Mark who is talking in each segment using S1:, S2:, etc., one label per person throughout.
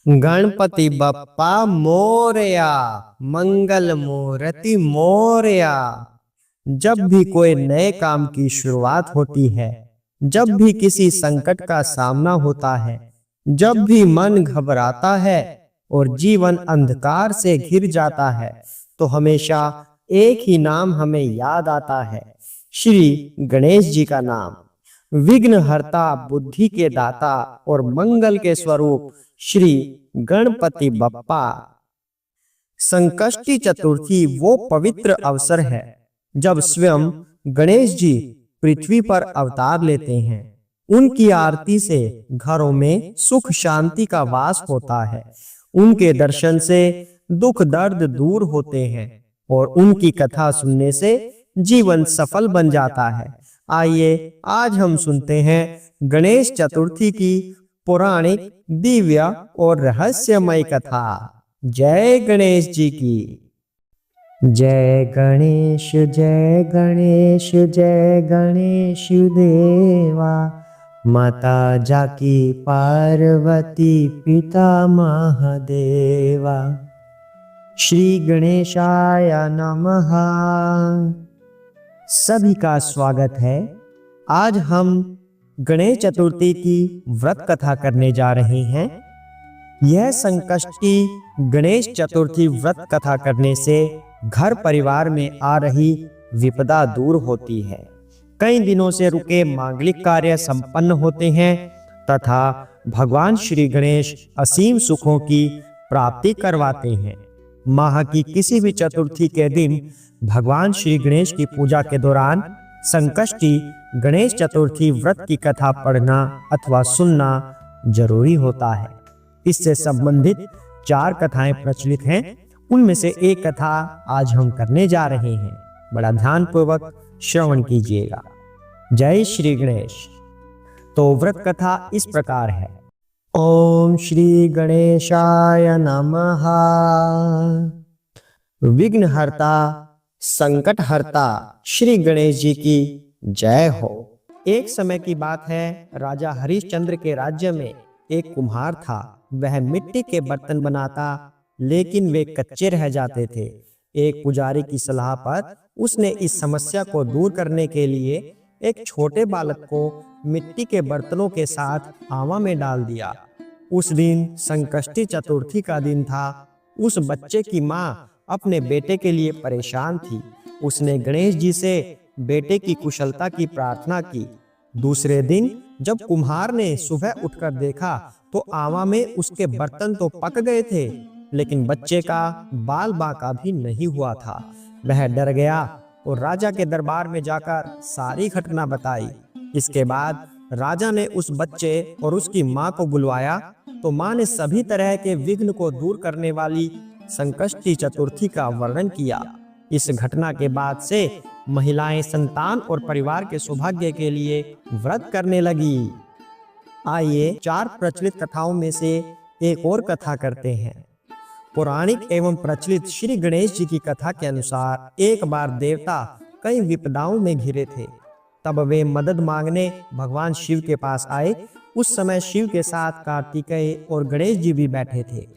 S1: गणपति बप्पा मोरया, मंगल मूर्ति मोरया। जब भी कोई नए काम की शुरुआत होती है, जब भी किसी संकट का सामना होता है, जब भी मन घबराता है और जीवन अंधकार से घिर जाता है, तो हमेशा एक ही नाम हमें याद आता है, श्री गणेश जी का नाम। विघ्नहर्ता, बुद्धि के दाता और मंगल के स्वरूप श्री गणपति बप्पा। संकष्टी चतुर्थी वो पवित्र अवसर है जब स्वयं गणेश जी पृथ्वी पर अवतार लेते हैं। उनकी आरती से घरों में सुख शांति का वास होता है। उनके दर्शन से दुख दर्द दूर होते हैं और उनकी कथा सुनने से जीवन सफल बन जाता है। आइए आज हम सुनते हैं गणेश चतुर्थी की पौराणिक, दिव्य और रहस्यमय कथा। जय गणेश जी की। जय गणेश जय गणेश जय गणेश देवा। माता जाकी पार्वती पिता महादेवा। श्री गणेशाय नमः। सभी का स्वागत है। आज हम गणेश चतुर्थी की व्रत कथा करने जा रहे हैं। यह संकष्टी गणेश चतुर्थी व्रत कथा करने से घर परिवार में आ रही विपदा दूर होती है। कई दिनों से रुके मांगलिक कार्य संपन्न होते हैं तथा भगवान श्री गणेश असीम सुखों की प्राप्ति करवाते हैं। माह की किसी भी चतुर्थी के दिन भगवान श्री गणेश की पूजा के दौरान संकष्टी गणेश चतुर्थी व्रत की कथा पढ़ना अथवा सुनना जरूरी होता है। इससे संबंधित 4 कथाएं प्रचलित हैं। उनमें से एक कथा आज हम करने जा रहे हैं। बड़ा ध्यानपूर्वक श्रवण कीजिएगा। जय श्री गणेश। तो व्रत कथा इस प्रकार है। ओम श्री गणेशाय नमः। विघ्नहर्ता, संकटहर्ता श्री गणेश जी की जय हो। एक समय की बात है, राजा हरिश्चंद्र के राज्य में एक कुम्हार था। वह मिट्टी के बर्तन बनाता, लेकिन वे कच्चे रह जाते थे। एक पुजारी की सलाह पर उसने इस समस्या को दूर करने के लिए एक छोटे बालक को मिट्टी के बर्तनों के साथ आवा में डाल दिया। उस दिन संकष्टी चतुर्थी का दिन था। उस बच्चे की माँ अपने बेटे के लिए परेशान थी। उसने गणेश जी से बेटे की कुशलता की प्रार्थना की। दूसरे दिन जब कुम्हार ने सुबह उठकर देखा तो आवा में उसके बर्तन तो पक गए थे, लेकिन बच्चे का बाल बांका भी नहीं हुआ था। वह डर गया और राजा के दरबार में जाकर सारी घटना बताई। इसके बाद राजा ने उस बच्चे और उसकी माँ को बुलवाया तो माँ ने सभी तरह के विघ्न को दूर करने वाली संकष्टी चतुर्थी का वर्णन किया। इस घटना के बाद से महिलाएं संतान और परिवार के सौभाग्य के लिए व्रत करने लगी। आइए 4 प्रचलित कथाओं में से एक और कथा करते हैं। पौराणिक एवं प्रचलित श्री गणेश जी की कथा के अनुसार एक बार देवता कई विपदाओं में घिरे थे। तब वे मदद मांगने भगवान शिव के पास आए। उस समय शिव के साथ कार्तिकेय और गणेश जी भी बैठे थे।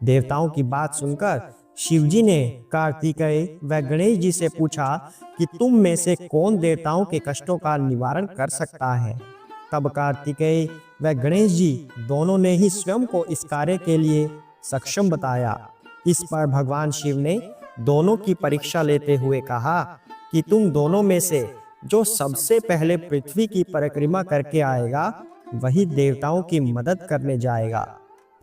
S1: देवताओं की बात सुनकर शिवजी ने कार्तिकेय व गणेश जी से पूछा कि तुम में से कौन देवताओं के कष्टों का निवारण कर सकता है। तब कार्तिकेय व गणेश जी दोनों ने ही स्वयं को इस कार्य के लिए सक्षम बताया। इस पर भगवान शिव ने दोनों की परीक्षा लेते हुए कहा कि तुम दोनों में से जो सबसे पहले पृथ्वी की परिक्रमा करके आएगा, वही देवताओं की मदद करने जाएगा।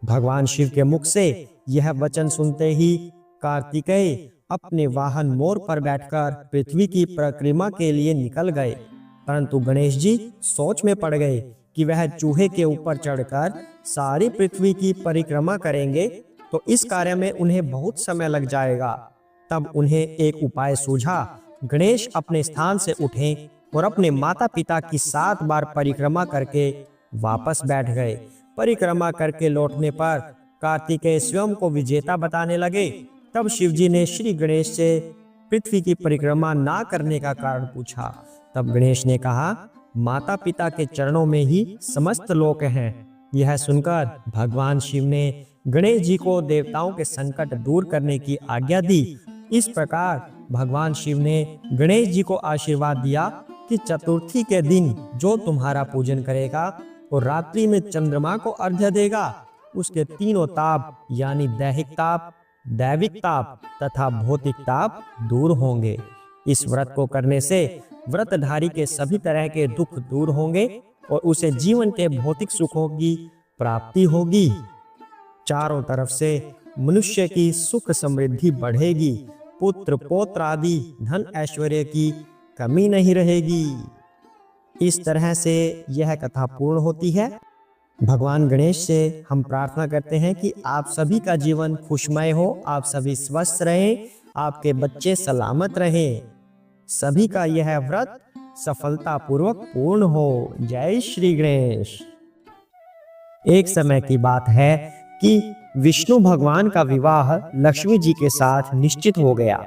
S1: भगवान शिव के मुख से यह वचन सुनते ही कार्तिकेय अपने वाहन मोर पर बैठकर पृथ्वी की परिक्रमा के लिए निकल गए। परंतु गणेश जी सोच में पड़ गए कि वह चूहे के ऊपर चढ़कर सारी पृथ्वी की परिक्रमा करेंगे तो इस कार्य में उन्हें बहुत समय लग जाएगा। तब उन्हें एक उपाय सूझा। गणेश अपने स्थान से उठे और अपने माता पिता की 7 बार परिक्रमा करके वापस बैठ गए। परिक्रमा करके लौटने पर कार्तिकेय स्वयं को विजेता बताने लगे। तब शिवजी ने श्री गणेश से पृथ्वी की परिक्रमा ना करने का कारण पूछा। तब गणेश ने कहा, माता पिता के चरणों में ही समस्त लोक हैं। यह सुनकर भगवान शिव ने गणेश जी को देवताओं के संकट दूर करने की आज्ञा दी। इस प्रकार भगवान शिव ने गणेश जी को आशीर्वाद दिया कि चतुर्थी के दिन जो तुम्हारा पूजन करेगा और रात्रि में चंद्रमा को अर्घ्य देगा, उसके तीनों ताप यानी दैहिक ताप, दैविक ताप तथा भौतिक ताप दूर होंगे। इस व्रत को करने से व्रतधारी के सभी तरह के दुख दूर होंगे और उसे जीवन के भौतिक सुखों की प्राप्ति होगी। चारों तरफ से मनुष्य की सुख समृद्धि बढ़ेगी, पुत्र पौत्र आदि धन ऐश्वर्य की कमी नहीं रहेगी। इस तरह से यह कथा पूर्ण होती है। भगवान गणेश से हम प्रार्थना करते हैं कि आप सभी का जीवन खुशमय हो, आप सभी स्वस्थ रहें, आपके बच्चे सलामत रहें, सभी का यह व्रत सफलतापूर्वक पूर्ण हो। जय श्री गणेश। एक समय की बात है कि विष्णु भगवान का विवाह लक्ष्मी जी के साथ निश्चित हो गया।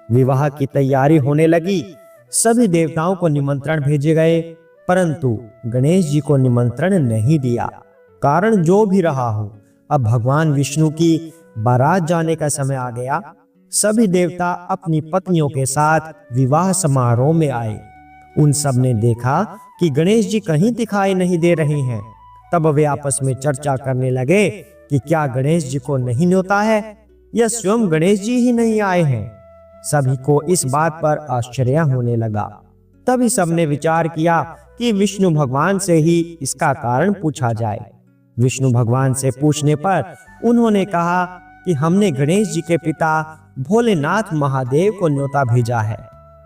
S1: विवाह की तैयारी होने लगी। सभी देवताओं को निमंत्रण भेजे गए, परंतु गणेश जी को निमंत्रण नहीं दिया। कारण जो भी रहा हो, अब भगवान विष्णु की बारात जाने का समय आ गया। सभी देवता अपनी पत्नियों के साथ विवाह समारोह में आए। उन सब ने देखा कि गणेश जी कहीं दिखाई नहीं दे रहे हैं। तब वे आपस में चर्चा करने लगे कि क्या गणेश जी को नहीं न्योता है या स्वयं गणेश जी ही नहीं आए हैं। सभी को इस बात पर आश्चर्य होने लगा। तभी सबने विचार किया कि विष्णु भगवान से ही इसका कारण पूछा जाए। विष्णु भगवान से पूछने पर उन्होंने कहा कि हमने गणेश जी के पिता भोलेनाथ महादेव को न्योता भेजा है।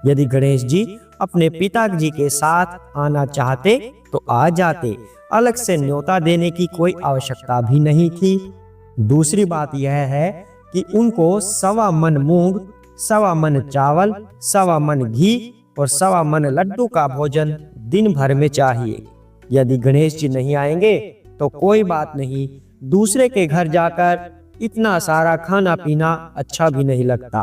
S1: यदि गणेश जी अपने पिताजी के साथ आना चाहते तो आ जाते, अलग से न्योता देने की कोई आवश्यकता भी नहीं थी। दूसरी बात यह है कि उनको 1.25 मन मूंग, 1.25 मन चावल, 1.25 मन घी और 1.25 मन लड्डू का भोजन दिन भर में चाहिए। यदि गणेश जी नहीं आएंगे तो कोई बात नहीं, दूसरे के घर जाकर इतना सारा खाना पीना अच्छा भी नहीं लगता।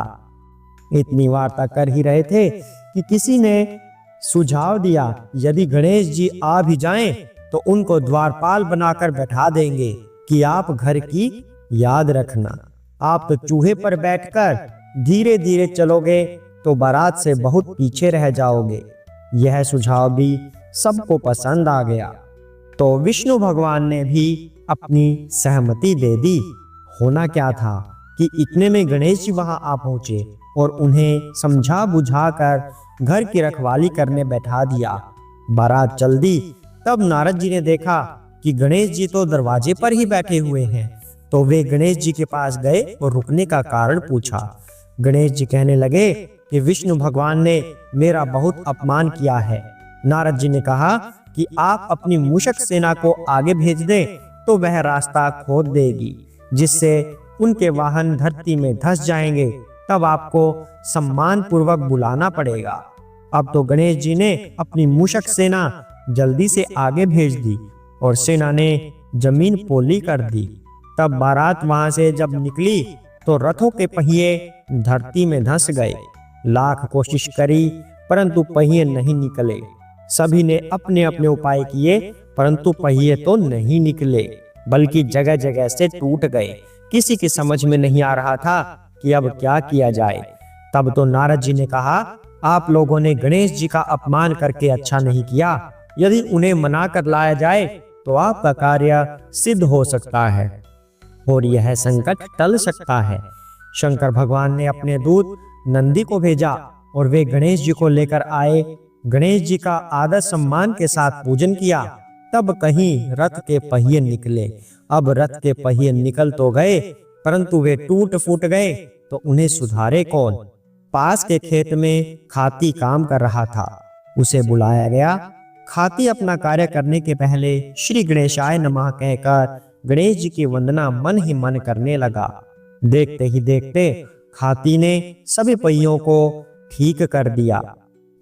S1: इतनी वार्ता कर ही रहे थे कि किसी ने सुझाव दिया, यदि गणेश जी आ भी जाएं तो उनको द्वारपाल बनाकर बैठा देंगे कि आप घर की याद रखना। आप तो चूहे पर बैठकर धीरे धीरे चलोगे तो बारात से बहुत पीछे रह जाओगे। यह सुझाव भी सबको पसंद आ गया, तो विष्णु भगवान ने भी अपनी सहमति दे दी। होना क्या था कि इतने में गणेश जी वहां आ पहुंचे और उन्हें समझा बुझाकर घर की रखवाली करने बैठा दिया। बारात चल दी। तब नारद जी ने देखा कि गणेश जी तो दरवाजे पर ही बैठे हुए हैं, तो वे गणेश जी के पास गए और रुकने का कारण पूछा। गणेश जी कहने लगे कि विष्णु भगवान ने मेरा बहुत अपमान किया है। नारद जी ने कहा कि आप अपनी मूषक सेना को आगे भेज दें तो वह रास्ता खोद देगी, जिससे उनके वाहन धरती में धंस जाएंगे। तब आपको सम्मान पूर्वक बुलाना पड़ेगा। अब तो गणेश जी ने अपनी मूषक सेना जल्दी से आगे भेज दी और सेना ने जमीन पोली कर दी। तब बारात वहां से जब निकली तो रथों के पहिए धरती में धंस गए। लाख कोशिश करी परंतु पहिए नहीं निकले। सभी ने अपने अपने उपाय किए परंतु पहिए तो नहीं निकले, बल्कि जगह जगह से टूट गए। किसी की समझ में नहीं आ रहा था कि अब क्या किया जाए। तब तो नारद जी ने कहा, आप लोगों ने गणेश जी का अपमान करके अच्छा नहीं किया। यदि उन्हें मना कर लाया जाए तो आपका कार्य सिद्ध हो सकता है और यह संकट टल सकता है। शंकर भगवान ने अपने दूत नंदी को भेजा और वे गणेश जी को लेकर आए। गणेश जी का आदर सम्मान के साथ पूजन किया। तब कहीं रथ के पहिए निकले। अब रथ के पहिए निकल तो गए परंतु वे टूट फूट गए, तो उन्हें सुधारे कौन। पास के खेत में खाती काम कर रहा था, उसे बुलाया गया। खाती अपना कार्य करने के पहले श्री गणेशाय नमः कहकर गणेश जी की वंदना मन ही मन करने लगा। देखते ही देखते खाती ने सभी पहियों को ठीक कर दिया।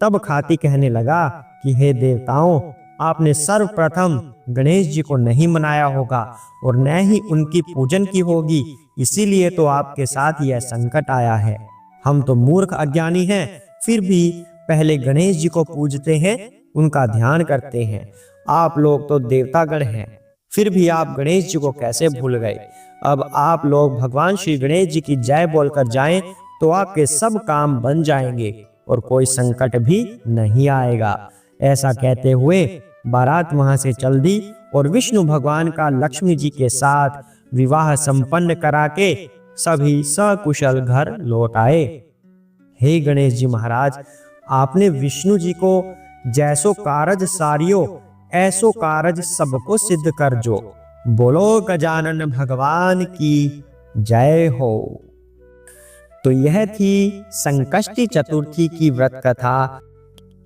S1: तब खाती कहने लगा कि हे देवताओं, आपने सर्वप्रथम गणेश जी को नहीं मनाया होगा और न ही उनकी पूजन की होगी, इसीलिए तो आपके साथ यह संकट आया है। हम तो मूर्ख अज्ञानी हैं, फिर भी पहले गणेश जी को पूजते हैं, उनका ध्यान करते हैं। आप लोग तो देवतागण हैं, फिर भी आप गणेश जी को कैसे भूल गए? अब आप लोग भगवान श्री गणेश जी की जय बोलकर जाएं तो आपके सब काम बन जाएंगे और कोई संकट भी नहीं आएगा। ऐसा कहते हुए बारात वहां से चल दी और विष्णु भगवान का लक्ष्मी जी के साथ विवाह संपन्न करा के सभी सकुशल घर लौट आए। हे गणेश जी महाराज, आपने विष्णु जी को जैसो कारज सारियो ऐसो कारज सबको सिद्ध कर जो। बोलो गजानन भगवान की जय हो। तो यह थी संकष्टी चतुर्थी की व्रत कथा।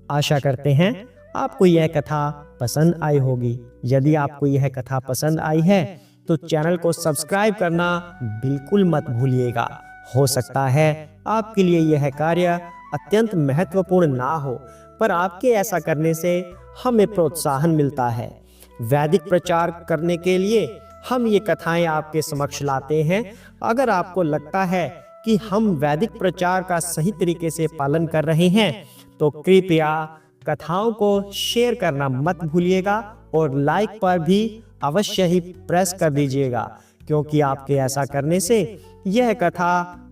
S1: आशा करते हैं आपको यह कथा पसंद आई होगी। यदि आपको यह कथा पसंद आई है तो चैनल को सब्सक्राइब करना बिल्कुल मत भूलिएगा। हो सकता है आपके लिए यह कार्य अत्यंत महत्वपूर्ण ना हो, पर आपके ऐसा करने से हमें प्रोत्साहन मिलता है। वैदिक प्रचार करने के लिए हम ये कथाएं आपके समक्ष लाते हैं। अगर आपको लगता है कि हम वैदिक प्रचार का सही तरीके से पालन कर रहे हैं तो कृपया कथाओं को शेयर करना मत भूलिएगा और लाइक पर भी अवश्य ही प्रेस कर दीजिएगा, क्योंकि आपके ऐसा करने से यह कथा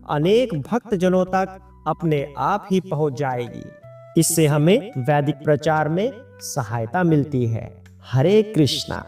S1: अनेक भक्त जनों तक अपने आप ही पहुंच जाएगी। इससे हमें वैदिक प्रचार में सहायता मिलती है। हरे कृष्णा।